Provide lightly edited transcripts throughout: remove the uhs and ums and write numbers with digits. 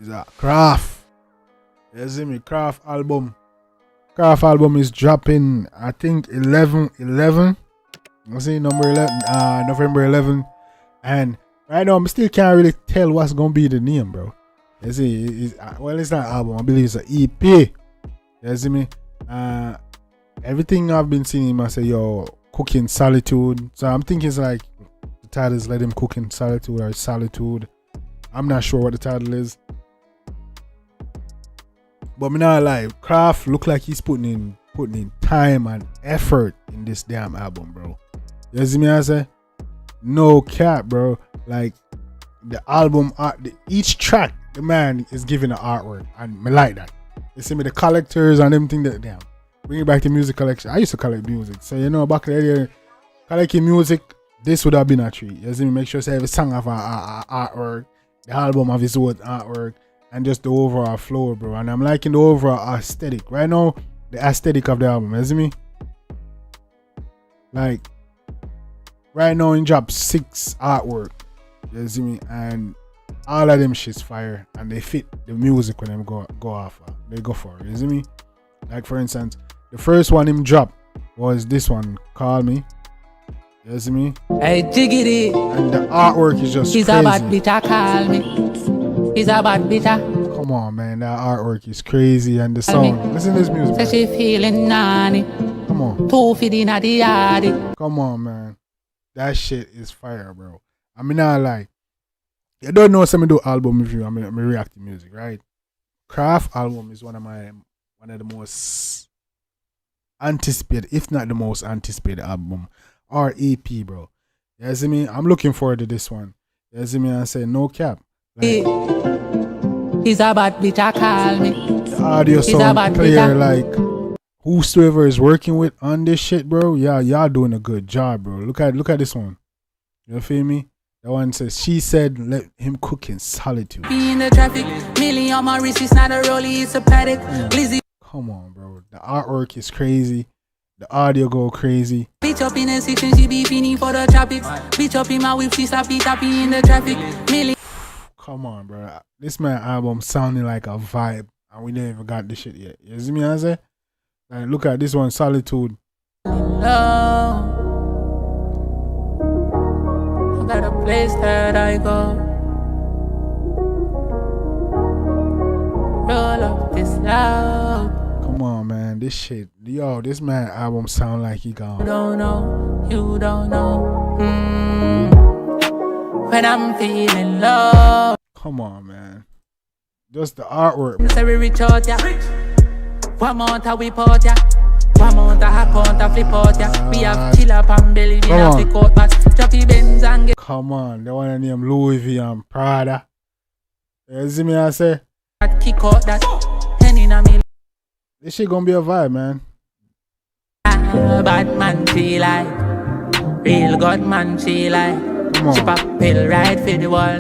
is a KRAFF. You see me? KRAFF album. KRAFF album is dropping, I think 11. I see number 11, November 11. And right now, I still can't really tell what's gonna be the name, bro. You see, well, it's not an album. I believe it's an EP. You see me? Everything I've been seeing him, I say, yo, cook in solitude. So I'm thinking it's like the title is Let Him Cook in Solitude or Solitude. I'm not sure what the title is. But me not lie, KRAFF look like he's putting in time and effort in this damn album, bro. You see me? I say, no cap, bro. Like the album art, each track, the man is giving an artwork, and me like that. You see me, the collectors and everything that damn. Bring it back to music collection. I used to collect music, so you know back in the day, collecting music, this would have been a treat. You see me? Make sure say every song have a artwork, the album have its own artwork. And just the overall flow, bro. And I'm liking the overall aesthetic. Right now, the aesthetic of the album, you see me? Like, right now, in drop 6 artwork, you see me? And all of them shit's fire. And they fit the music when them go off. They go for it, you see me? Like, for instance, the first one him drop was this one, Call Me. You see me? Hey, diggity. And the artwork is just He's crazy. about bitch, call me. He's about bitter. Come on, man. That artwork is crazy. And the song. Listen to this music. Say she feeling nanny. Come on. 2 feet in the yard. Come on, man. That shit is fire, bro. I mean, not lie. You don't know some do album review. I mean, react to music, right? KRAFF album is one of the most anticipated, if not the most anticipated album or EP, bro. You see me? I'm looking forward to this one. You see me? I say no cap. Like, he's about bitch, call me. The audio sound clear, like whosoever is working with on this shit, bro. Yeah, y'all doing a good job, bro. Look at this one. You feel me? That one says, she said, let him cook in solitude. Be in the traffic, million on my wrist, it's not a rollie, it's a paddock. Lizzie. Come on, bro. The artwork is crazy. The audio go crazy. Bitch up in the section, she be feeling for the tropics. Bitch up in my whip, she stop in the traffic. Million. Come on, bro. This man album sounding like a vibe, and we never even got this shit yet. You see me, I say? Like, look at this one, Solitude. I got a place that I go. Roll up this loud. Come on, man. This shit. Yo, this man album sound like he gone. You don't know. You don't know. When I'm feeling low. Come on, man. Just the artwork. Say we reach out, yeah. One month I whip out, yeah. One month I hop on, I flip out, yeah. We have chill up and belly, we have the coat back. Choppy Benz and get. Come on, they want to name Louis V and Prada. You see me, I say? Kick out that. Henny na me. This shit gonna be a vibe, man. Bad man feel like. Real good man feel like. Chip up pill right for the wall.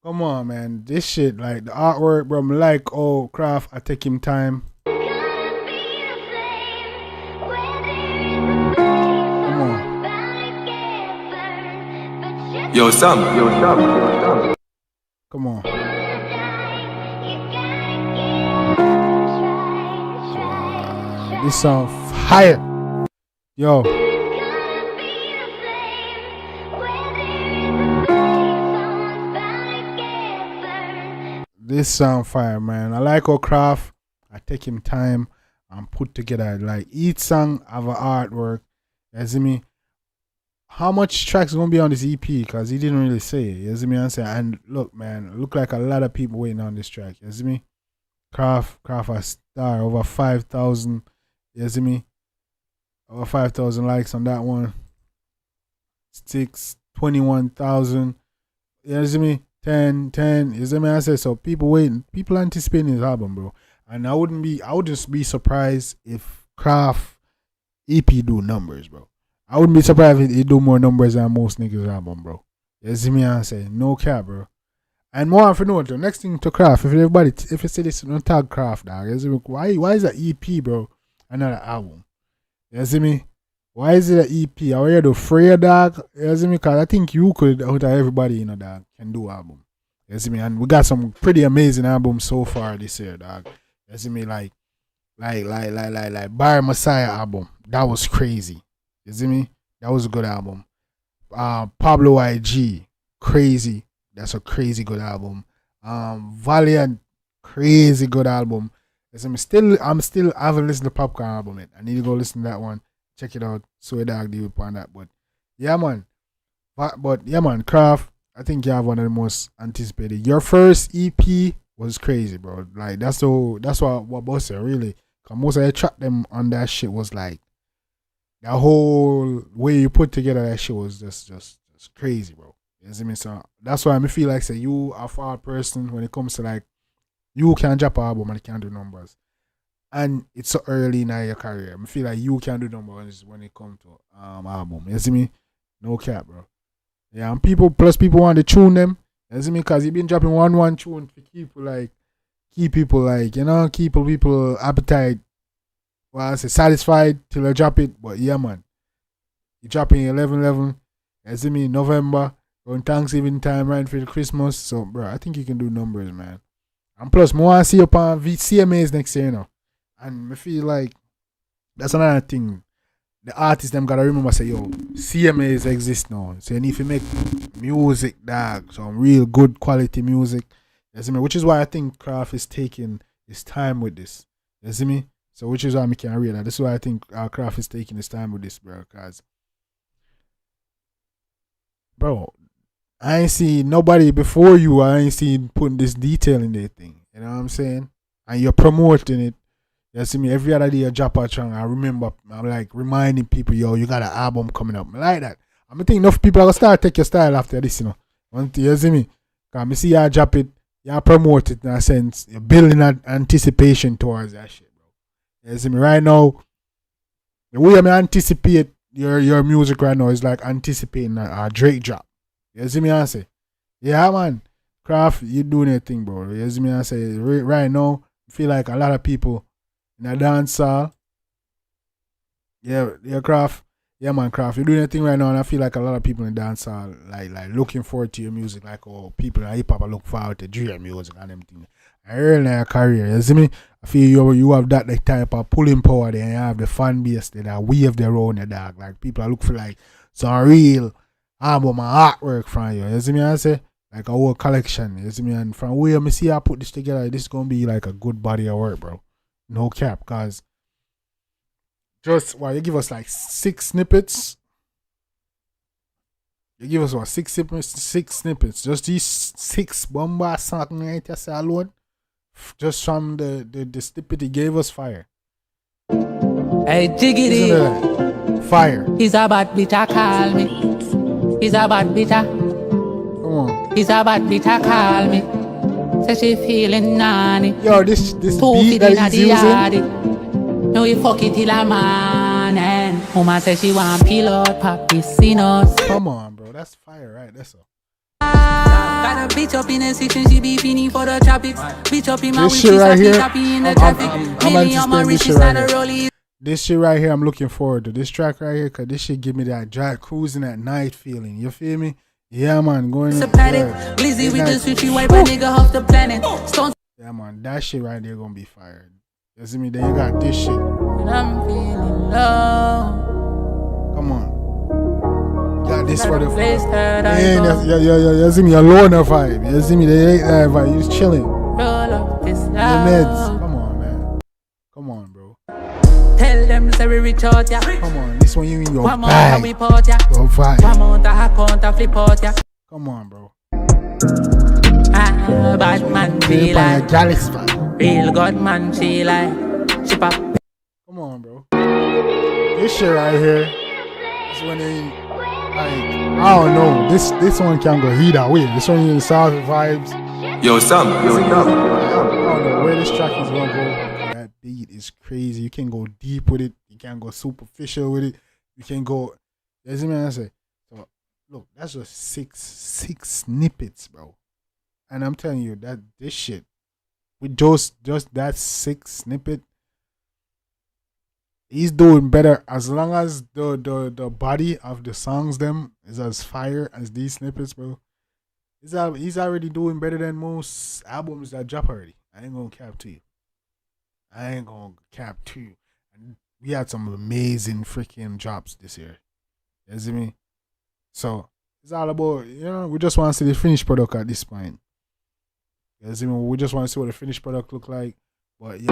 Come on, man. This shit, like the artwork, bro. I'm like, oh, KRAFF, I take him time. Come on. Yo, Sam. Come on. This song fire. Yo. This sound fire, man. I like how KRAFF, I take him time and put together, like each song have an artwork. You see me? How much tracks gonna be on this EP? Because he didn't really say it. You see me? And look, man, look like a lot of people waiting on this track. You see me? KRAFF a star, over 5,000. You see me? Over 5,000 likes on that one. 21,000. You see me? 10, you see me? I say so. People waiting, people anticipating his album, bro. And I would just be surprised if KRAFF EP do numbers, bro. I wouldn't be surprised if he do more numbers than most niggas' album, bro. You see me? I say no cap, bro. And more if you know, the next thing to KRAFF, if you say this, don't tag KRAFF, dog. You see me? Why is that EP, bro, and not an album? You see me? Why is it an EP? Are you the free, dog? You see me? Because I think you could, out of everybody, you know, dog, can do album. You see me? And we got some pretty amazing albums so far this year, dog. You see me? Like Bar Messiah album. That was crazy. You see me? That was a good album. Pablo IG, crazy. That's a crazy good album. Valiant, crazy good album. You see me? I haven't listened to Popcorn album yet. I need to go listen to that one. Check it out. So a dog deal upon that. But yeah, man. But yeah, man, KRAFF, I think you have one of the most anticipated. Your first EP was crazy, bro. Like that's what boss said, really. Cause most of the track them on that shit was like that whole way you put together that shit was just crazy, bro. You see me? So that's why I feel like say you are a far person when it comes to like you can drop an album and you can do numbers. And it's so early in your career. I feel like you can do numbers when it comes to album. You see me? No cap, bro. Yeah, and people want to tune them. You see me? Because you've been dropping one tune to keep people appetite. Well, I say satisfied till I drop it. But yeah, man. You dropping 11/11. You see me? November. On Thanksgiving time, right for the Christmas. So, bro, I think you can do numbers, man. And plus, more I see you on CMAs next year, you know. And I feel like that's another thing. The artists them gotta remember say, yo, CMAs exist now. So you need to make music, dog, some real good quality music. You see me? Which is why I think KRAFF is taking his time with this. You see me? So which is why I can read that. This is why I think KRAFF is taking his time with this, bro. Cause bro, I ain't seen nobody before you. I ain't seen putting this detail in their thing. You know what I'm saying? And you're promoting it. You see me? Every other day I drop a song, I remember, I'm like reminding people, yo, you got an album coming up. I like that. I'm thinking enough people are going to start take your style after this, you know. You see me? Because I see y'all drop it, y'all promote it in a sense. You're building that anticipation towards that shit, bro. You see me? Right now, the way I anticipate your music right now is like anticipating a Drake drop. You see me? I say, yeah, man. KRAFF, you doing your thing, bro. You see me? I say, right now, I feel like a lot of people in a dance hall. Yeah, KRAFF. Yeah, man, KRAFF. You're doing your thing right now, and I feel like a lot of people in dance hall like looking forward to your music, like people in hip hop are looking forward to your music and everything. Early in your career, you see me? I feel you have that like type of pulling power there, and you have the fan base there that wave their own the dog. Like people are looking for like some real album and artwork from you. You see me? I say like a whole collection. You see me? And from where I see I put this together, this is gonna be like a good body of work, bro. No cap, cause just you give us like 6 snippets. You give us what 6 snippets. Just these 6 bomba something right there alone. Just from the snippet he gave us, fire. Hey, jiggity. Fire. He's a bad bitch, I call me. He's a bad bitch, Come on. He's a bad bitch, I call me. Say she feeling nanny. Yo, this beat that he's using. No, you fuck it till a man. And woman say she want peel out, pop this sinos. Come on, bro. That's fire, right? That's all. Got a bitch up in the section, she be feeling for the tropics. Bitch up in my this shit right here, in the traffic. This shit right here, I'm looking forward to this track right here, cause this shit give me that drive cruising at night feeling. You feel me? Yeah, man, going. Glizzy with the switchy wipe a nigga off the planet. Yeah, man, that shit right there gonna be fired. You see me? Then you got this shit. And I'm feeling low. Come on. Got this for the you see me, a loner vibe. You see me, the late night vibe. You just chilling. Roll up this The meds. Come on, man. Come on, bro. Tell them say we reach out, yeah. Come on, this one you in your bag. Your vibe. Come Come on, bro. Bad man be like real good man, she like she pop. Come on, bro. This shit right here is when they like I don't know. This one can go either way. This one in South vibes. Yo, Sam. I don't know where this track is gonna go. That beat is crazy. You can go deep with it. You can go superficial with it. You can go. You see what I say? So look, that's just six snippets, bro. And I'm telling you that this shit with just that 6 snippet, he's doing better as long as the body of the songs them is as fire as these snippets, bro. He's already doing better than most albums that drop already. I ain't gonna cap to you. And we had some amazing freaking drops this year. You see me? So it's all about, we just want to see the finished product at this point. You see me? We just want to see what the finished product look like. But yeah,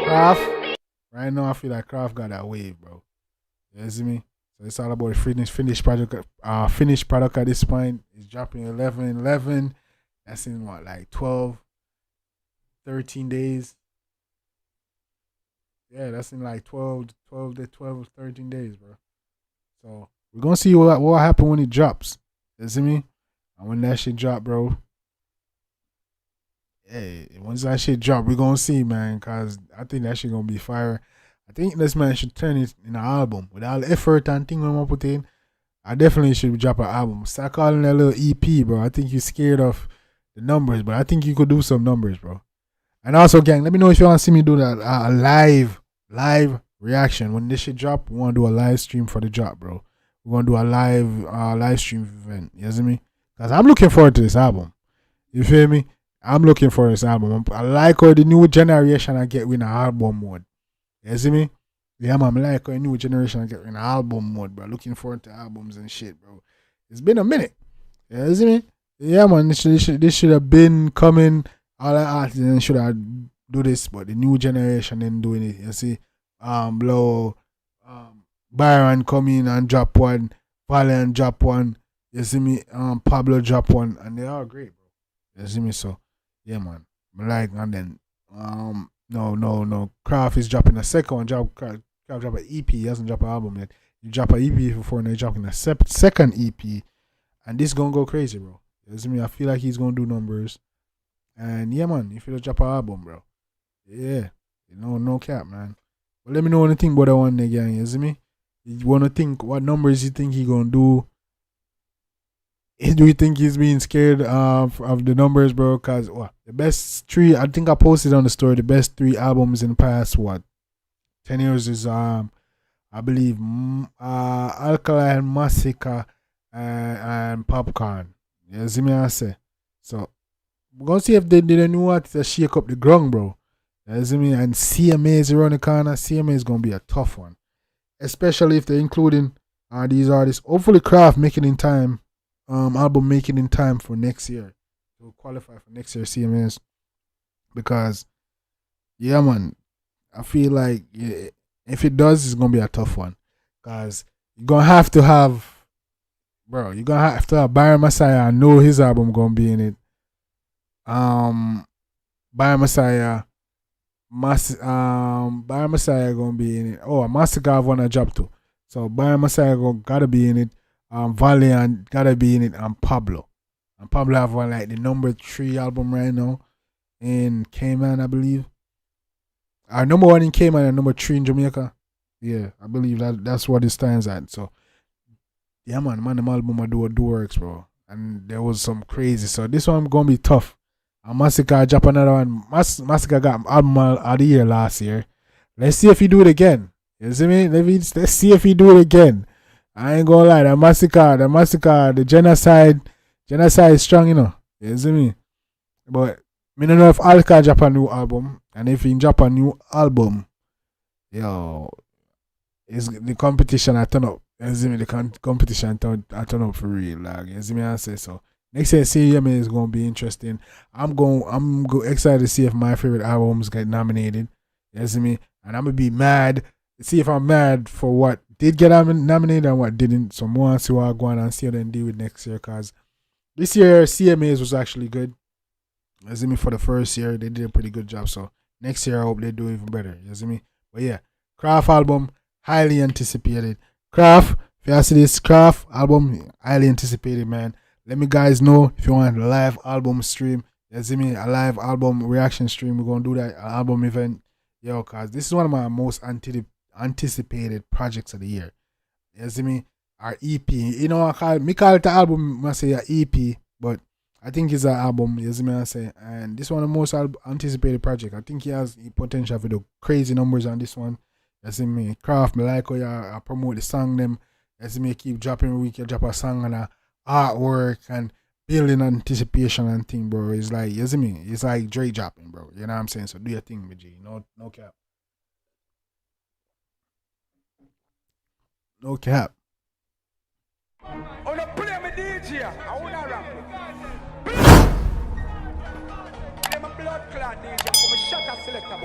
KRAFF. Right now I feel like KRAFF got that wave, bro. You see me? So it's all about the finished product. Finished product at this point is dropping 11/11. That's in what, like 12, 13 days. Yeah, that's in like 12 to 13 days, bro. So we're gonna see what happen when it drops. You see me? And when that shit drop, bro. Hey, once that shit drop, we're gonna see, man. Cause I think that shit gonna be fire. I think this man should turn it in an album with all the effort and thing I'm gonna put in. I definitely should drop an album. Start calling that little EP, bro. I think you're scared of the numbers, but I think you could do some numbers, bro. And also, gang, let me know if you want to see me do that a live reaction when this shit drop. We want to do a live stream for the drop, bro. We're gonna do a live stream event. You see me? Cause I'm looking forward to this album. You feel me? I'm looking for this album. I like how the new generation I get in an album mode. You see me? Yeah, man, I like how the new generation I get in an album mode, bro. Looking forward to albums and shit, bro. It's been a minute. You see me? Yeah, man, this should have been coming. All the artists should have do this, but the new generation ain't doing it. You see, Blow, Byron come in and drop one, Valiant drop one. You see me? Pablo drop one, and they are great, bro. You see me? So, yeah, man. I like, and then no. KRAFF is dropping a second one. KRAFF drop an EP. He hasn't dropped an album yet. He drop an EP before, and he's dropping a second EP, and this gonna go crazy, bro. You see me? I feel like he's gonna do numbers. And yeah, man, if you drop an album, bro. Yeah. No cap, man. But let me know what you think about that one again, you see me? You wanna think what numbers you think he gonna do? Do you think he's being scared of the numbers, bro? Cause the best three, I think I posted on the story, the best 3 albums in the past 10 years is I believe Alkaline Massacre and Popcorn. You see me I say? So we're gonna see if they did a new artist that shake up the ground, bro. You see me? And CMA is around the corner. CMA is gonna be a tough one. Especially if they're including these artists. Hopefully KRAFF making in time. Album making in time for next year. To qualify for next year CMAs. Because yeah, man, I feel like if it does, it's gonna be a tough one. Cause you're gonna have to have Byron Messiah. I know his album gonna be in it. Byron Messiah gonna be in it. Oh, Massacre have one I dropped too. So Byron Messiah gotta be in it. Valiant gotta be in it, and Pablo. And Pablo have one like the number 3 album right now in Cayman, I believe. Our number 1 in Cayman and number 3 in Jamaica. Yeah, I believe that's what it stands at. So yeah, man, the album I do works, bro. And there was some crazy. So this one gonna be tough. And Massacre drop another one. Massacre got album of the year last year. Let's see if he do it again. You see me? Let's see if he do it again. I ain't gonna lie, the massacre, the genocide is strong, You see me? But I don't know if Alka drop a new album, and if he drop a new album, it's the competition I turn up. You see me? The competition I turn up for real, like, you see me? I say so. Next year, CMA is gonna be interesting. I'm excited to see if my favorite albums get nominated. You see me? And I'm gonna be mad. See if I'm mad for what did get nominated and what didn't. So more and see what I go on and see how they deal with next year. Cause this year CMAs was actually good. You see me? For the first year, they did a pretty good job. So next year I hope they do even better. You see me? But yeah, KRAFF album, highly anticipated. KRAFF, if you see this KRAFF album, highly anticipated, man. Let me guys know if you want a live album stream. You see me? A live album reaction stream. We're gonna do that, an album event. Cause this is one of my most anticipated projects of the year. You see me? Our EP. I call it the album, I say a EP, but I think it's an album, you see me? I say, and this one of the most anticipated project. I think he has the potential for the crazy numbers on this one. You see me? KRAFF, me like how you promote the song them. You see me? Keep dropping a week, you drop a song and a artwork and building anticipation and thing, bro. It's like, you see me? It's like Dre dropping, bro. You know what I'm saying? So do your thing, BG. No cap. No cap. On a play me DJ, I wanna rap. I'm a blood clot DJ, I'm a shot a selector.